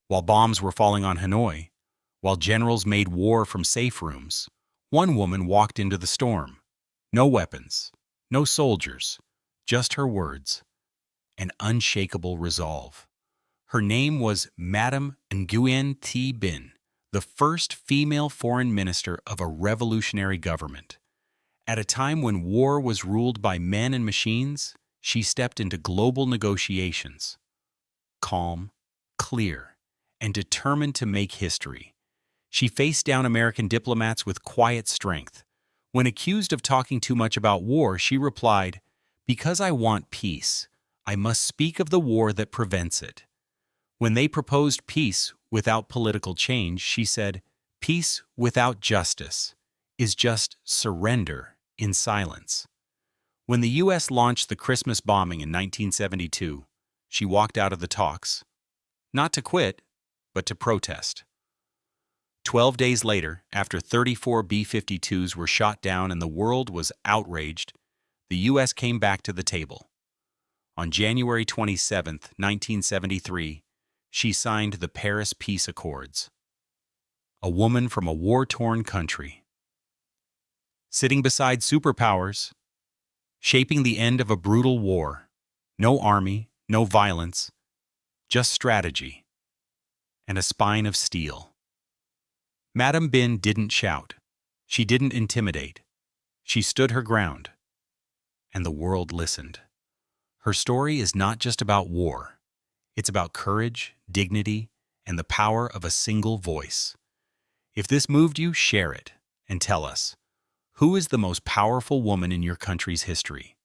While bombs were falling on Hanoi, while generals made war from safe rooms, one woman walked into the storm. No weapons, no soldiers, just her words, an unshakable resolve. Her name was Madame Nguyen Thi Binh, the first female foreign minister of a revolutionary government. At a time when war was ruled by men and machines, she stepped into global negotiations, calm, clear, and determined to make history. She faced down American diplomats with quiet strength. When accused of talking too much about war, she replied, "Because I want peace, I must speak of the war that prevents it." When they proposed peace without political change, she said, "Peace without justice is just surrender in silence." When the U.S. launched the Christmas bombing in 1972, she walked out of the talks, not to quit, but to protest. 12 days later, after 34 B-52s were shot down and the world was outraged, the U.S. came back to the table. On January 27, 1973, she signed the Paris Peace Accords. A woman from a war-torn country. Sitting beside superpowers, shaping the end of a brutal war. No army, no violence, just strategy and a spine of steel. Madame Binh didn't shout. She didn't intimidate. She stood her ground, and the world listened. Her story is not just about war. It's about courage, dignity, and the power of a single voice. If this moved you, share it and tell us, who is the most powerful woman in your country's history?